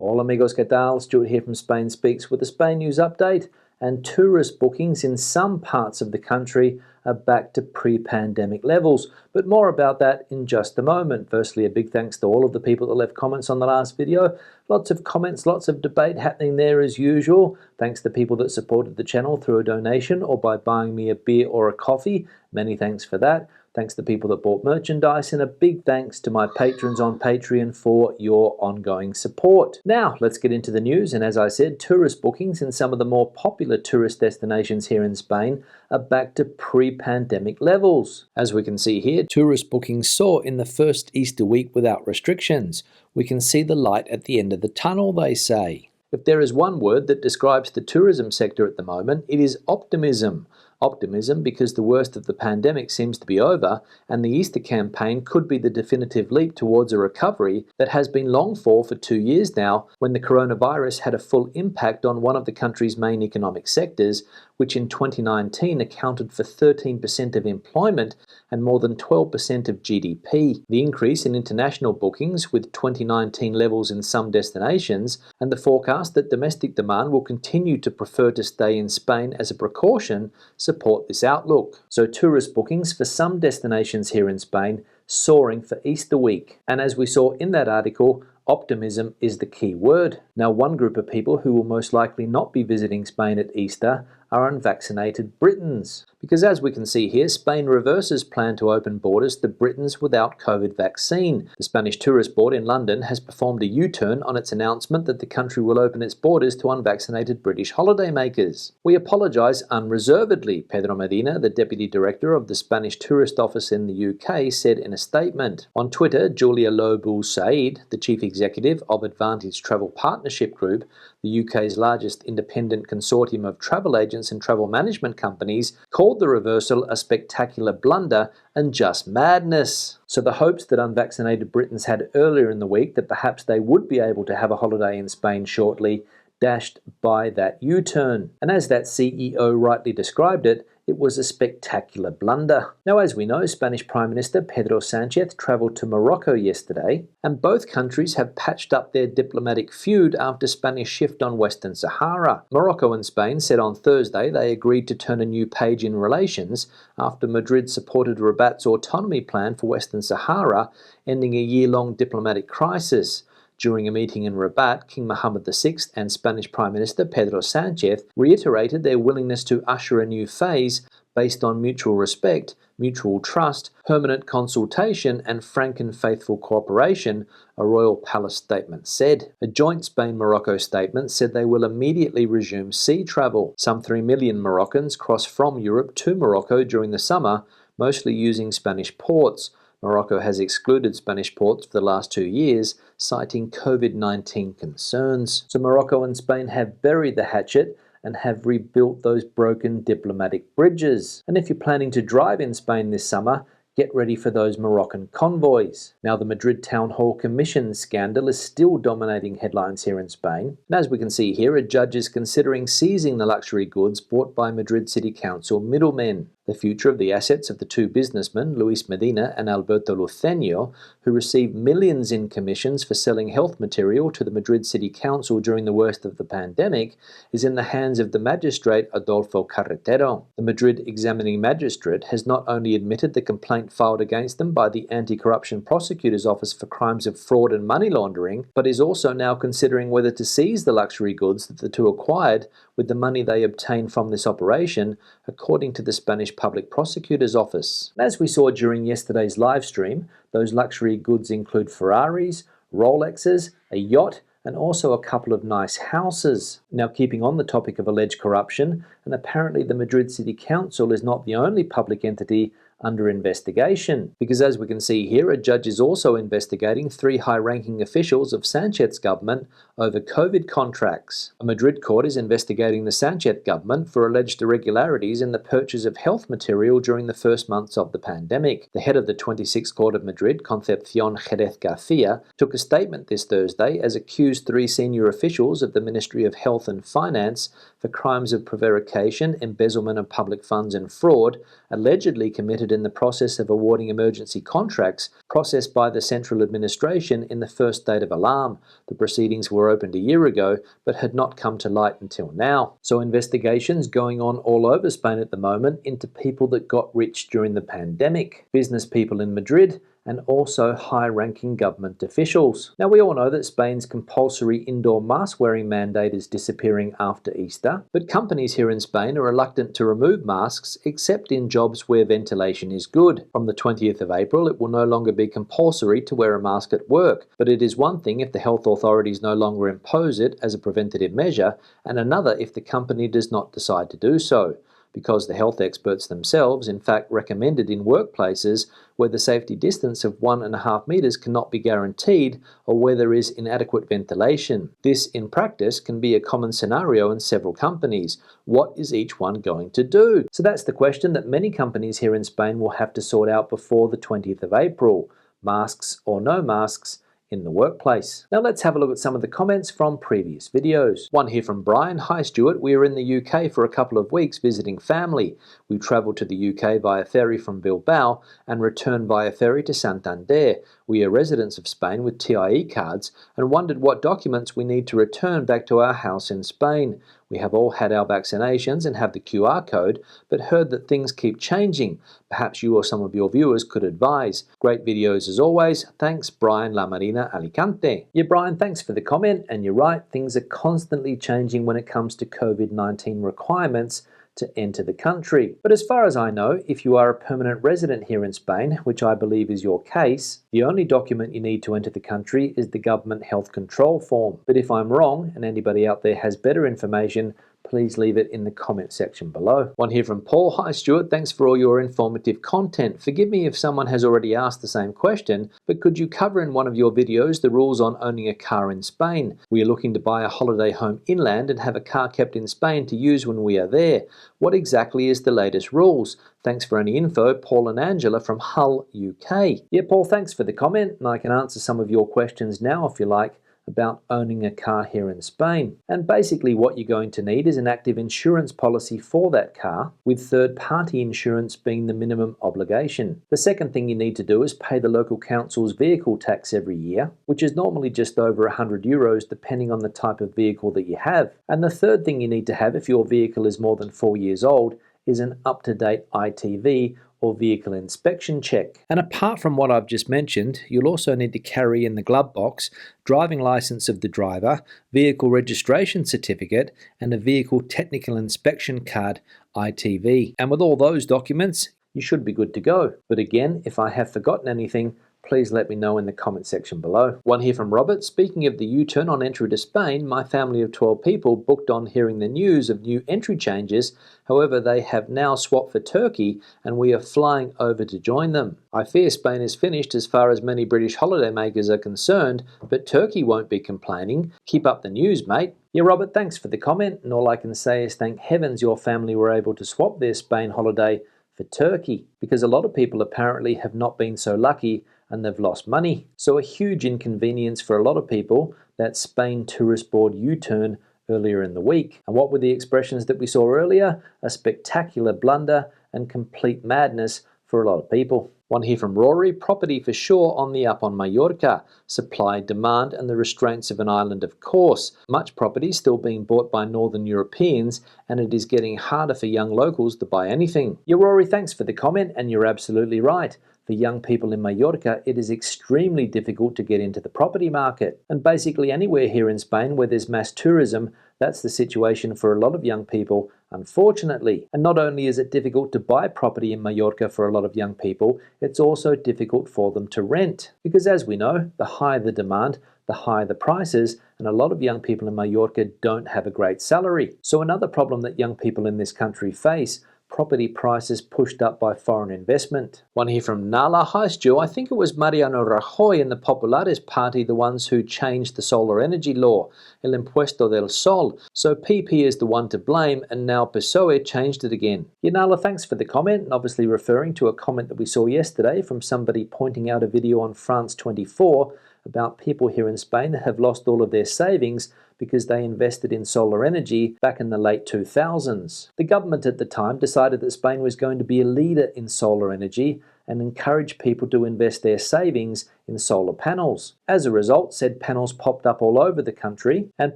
Hola amigos, ¿qué tal? Stuart here from Spain Speaks with a Spain news update. And tourist bookings in some parts of the country are back to pre-pandemic levels. But more about that in just a moment. Firstly, a big thanks to all of the people that left comments on the last video. Lots of comments, lots of debate happening there as usual. Thanks to people that supported the channel through a donation or by buying me a beer or a coffee. Many thanks for that. Thanks to people that bought merchandise, and a big thanks to my patrons on Patreon for your ongoing support. Now, let's get into the news, and as I said, tourist bookings in some of the more popular tourist destinations here in Spain are back to pre-pandemic levels. As we can see here, tourist bookings soar in the first Easter week without restrictions. We can see the light at the end of the tunnel, they say. If there is one word that describes the tourism sector at the moment, it is optimism. Optimism because the worst of the pandemic seems to be over, and the Easter campaign could be the definitive leap towards a recovery that has been longed for 2 years now, when the coronavirus had a full impact on one of the country's main economic sectors, which in 2019 accounted for 13% of employment and more than 12% of GDP. The increase in international bookings, with 2019 levels in some destinations, and the forecast that domestic demand will continue to prefer to stay in Spain as a precaution, support this outlook. So tourist bookings for some destinations here in Spain soaring for Easter week. And as we saw in that article, optimism is the key word. Now, one group of people who will most likely not be visiting Spain at Easter are unvaccinated Britons. Because as we can see here, Spain reverses plan to open borders to Britons without COVID vaccine. The Spanish Tourist Board in London has performed a U-turn on its announcement that the country will open its borders to unvaccinated British holidaymakers. "We apologise unreservedly," Pedro Medina, the Deputy Director of the Spanish Tourist Office in the UK, said in a statement. On Twitter, Julia Lobul Said, the Chief Executive of Advantage Travel Partnership Group, the UK's largest independent consortium of travel agents and travel management companies, called the reversal a spectacular blunder and just madness. So the hopes that unvaccinated Britons had earlier in the week that perhaps they would be able to have a holiday in Spain shortly, dashed by that U-turn. And as that CEO rightly described it, it was a spectacular blunder. Now, as we know, Spanish Prime Minister Pedro Sánchez travelled to Morocco yesterday, and both countries have patched up their diplomatic feud after Spanish shift on Western Sahara. Morocco and Spain said on Thursday they agreed to turn a new page in relations after Madrid supported Rabat's autonomy plan for Western Sahara, ending a year-long diplomatic crisis. During a meeting in Rabat, King Mohammed VI and Spanish Prime Minister Pedro Sánchez reiterated their willingness to usher a new phase based on mutual respect, mutual trust, permanent consultation, and frank and faithful cooperation, a royal palace statement said. A joint Spain-Morocco statement said they will immediately resume sea travel. Some 3 million Moroccans cross from Europe to Morocco during the summer, mostly using Spanish ports. Morocco has excluded Spanish ports for the last 2 years, citing COVID-19 concerns. So Morocco and Spain have buried the hatchet and have rebuilt those broken diplomatic bridges. And if you're planning to drive in Spain this summer, get ready for those Moroccan convoys. Now, the Madrid Town Hall Commission scandal is still dominating headlines here in Spain. And as we can see here, a judge is considering seizing the luxury goods bought by Madrid City Council middlemen. The future of the assets of the two businessmen, Luis Medina and Alberto Luceño, who received millions in commissions for selling health material to the Madrid City Council during the worst of the pandemic, is in the hands of the magistrate Adolfo Carretero. The Madrid examining magistrate has not only admitted the complaint filed against them by the Anti-Corruption Prosecutor's Office for crimes of fraud and money laundering, but is also now considering whether to seize the luxury goods that the two acquired with the money they obtained from this operation, according to the Spanish Public Prosecutor's Office. As we saw during yesterday's live stream, those luxury goods include Ferraris, Rolexes, a yacht, and also a couple of nice houses. Now, keeping on the topic of alleged corruption, and apparently the Madrid City Council is not the only public entity under investigation, because as we can see here, a judge is also investigating 3 high-ranking officials of Sanchez's government over COVID contracts. A Madrid court is investigating the Sanchez government for alleged irregularities in the purchase of health material during the first months of the pandemic. The head of the 26th Court of Madrid, Concepción Jerez García, took a statement this Thursday as accused 3 senior officials of the Ministry of Health and Finance for crimes of prevarication, embezzlement of public funds and fraud, allegedly committed in the process of awarding emergency contracts processed by the central administration in the first state of alarm. The proceedings were opened a year ago, but had not come to light until now. So investigations going on all over Spain at the moment into people that got rich during the pandemic, business people in Madrid, and also high-ranking government officials. Now, we all know that Spain's compulsory indoor mask-wearing mandate is disappearing after Easter, but companies here in Spain are reluctant to remove masks except in jobs where ventilation is good. From the 20th of April, it will no longer be compulsory to wear a mask at work, but it is one thing if the health authorities no longer impose it as a preventative measure, and another if the company does not decide to do so, because the health experts themselves in fact recommended in workplaces where the safety distance of 1.5 meters cannot be guaranteed or where there is inadequate ventilation. This, in practice, can be a common scenario in several companies. What is each one going to do? So that's the question that many companies here in Spain will have to sort out before the 20th of April. Masks or no masks in the workplace. Now let's have a look at some of the comments from previous videos. One here from Brian. Hi Stuart, we are in the UK for a couple of weeks visiting family. We travelled to the UK via ferry from Bilbao and returned via ferry to Santander. We are residents of Spain with TIE cards and wondered what documents we need to return back to our house in Spain. We have all had our vaccinations and have the QR code, but heard that things keep changing. Perhaps you or some of your viewers could advise. Great videos as always. Thanks, Brian La Marina, Alicante. Yeah, Brian, thanks for the comment. And you're right, things are constantly changing when it comes to COVID-19 requirements to enter the country. But as far as I know, if you are a permanent resident here in Spain, which I believe is your case, the only document you need to enter the country is the government health control form. But if I'm wrong, and anybody out there has better information, please leave it in the comment section below. One here from Paul. Hi Stuart, thanks for all your informative content. Forgive me if someone has already asked the same question, but could you cover in one of your videos the rules on owning a car in Spain? We are looking to buy a holiday home inland and have a car kept in Spain to use when we are there. What exactly is the latest rules? Thanks for any info, Paul and Angela from Hull, UK. Yeah, Paul, thanks for the comment, and I can answer some of your questions now if you like, about owning a car here in Spain. And basically what you're going to need is an active insurance policy for that car, with third-party insurance being the minimum obligation. The second thing you need to do is pay the local council's vehicle tax every year, which is normally just over €100 depending on the type of vehicle that you have. And the third thing you need to have if your vehicle is more than 4 years old is an up-to-date ITV or vehicle inspection check. And apart from what I've just mentioned, you'll also need to carry in the glove box driving license of the driver, vehicle registration certificate, and a vehicle technical inspection card, ITV. And with all those documents, you should be good to go. But again, if I have forgotten anything, please let me know in the comment section below. One here from Robert. Speaking of the U-turn on entry to Spain, my family of 12 people booked on hearing the news of new entry changes. However, they have now swapped for Turkey and we are flying over to join them. I fear Spain is finished as far as many British holidaymakers are concerned, but Turkey won't be complaining. Keep up the news, mate. Yeah, Robert, thanks for the comment, and all I can say is thank heavens your family were able to swap their Spain holiday for Turkey, because a lot of people apparently have not been so lucky and they've lost money. So a huge inconvenience for a lot of people, that Spain Tourist Board U-turn earlier in the week. And what were the expressions that we saw earlier? A spectacular blunder and complete madness for a lot of people. One here from Rory. Property for sure on the up on Mallorca. Supply, demand and the restraints of an island, of course. Much property still being bought by Northern Europeans, and it is getting harder for young locals to buy anything. Yeah, Rory, thanks for the comment, and you're absolutely right. For young people in Mallorca, it is extremely difficult to get into the property market. And basically anywhere here in Spain where there's mass tourism, that's the situation for a lot of young people, unfortunately. And not only is it difficult to buy property in Mallorca for a lot of young people, it's also difficult for them to rent. Because as we know, the higher the demand, the higher the prices, and a lot of young people in Mallorca don't have a great salary. So another problem that young people in this country face, property prices pushed up by foreign investment. One here from Nala. Hi Stu, I think it was Mariano Rajoy and the Populares Party the ones who changed the solar energy law, El Impuesto del Sol. So PP is the one to blame and now PSOE changed it again. Yeah, Nala, thanks for the comment, and obviously referring to a comment that we saw yesterday from somebody pointing out a video on France 24 about people here in Spain that have lost all of their savings because they invested in solar energy back in the late 2000s. The government at the time decided that Spain was going to be a leader in solar energy and encourage people to invest their savings in solar panels. As a result, said panels popped up all over the country, and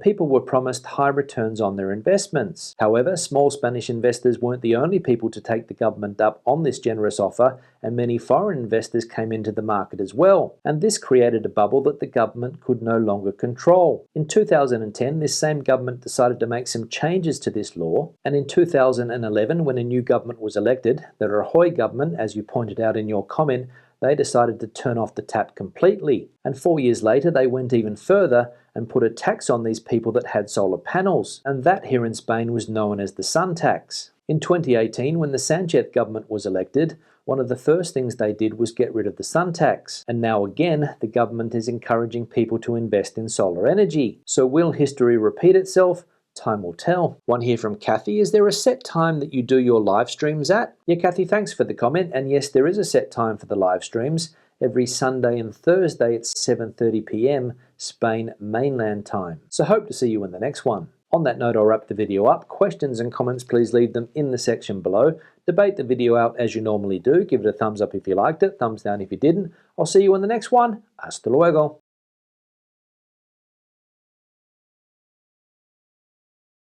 people were promised high returns on their investments. However, small Spanish investors weren't the only people to take the government up on this generous offer, and many foreign investors came into the market as well. And this created a bubble that the government could no longer control. In 2010, this same government decided to make some changes to this law, and in 2011, when a new government was elected, the Rajoy government, as you pointed out in your comment, they decided to turn off the tap completely. And 4 years later, they went even further and put a tax on these people that had solar panels. And that here in Spain was known as the sun tax. In 2018, when the Sanchez government was elected, one of the first things they did was get rid of the sun tax. And now again, the government is encouraging people to invest in solar energy. So will history repeat itself? Time will tell. One here from Kathy. Is there a set time that you do your live streams at? Yeah, Kathy, thanks for the comment. And yes, there is a set time for the live streams. Every Sunday and Thursday at 7:30 p.m. Spain mainland time. So hope to see you in the next one. On that note, I'll wrap the video up. Questions and comments, please leave them in the section below. Debate the video out as you normally do. Give it a thumbs up if you liked it, thumbs down if you didn't. I'll see you in the next one. Hasta luego.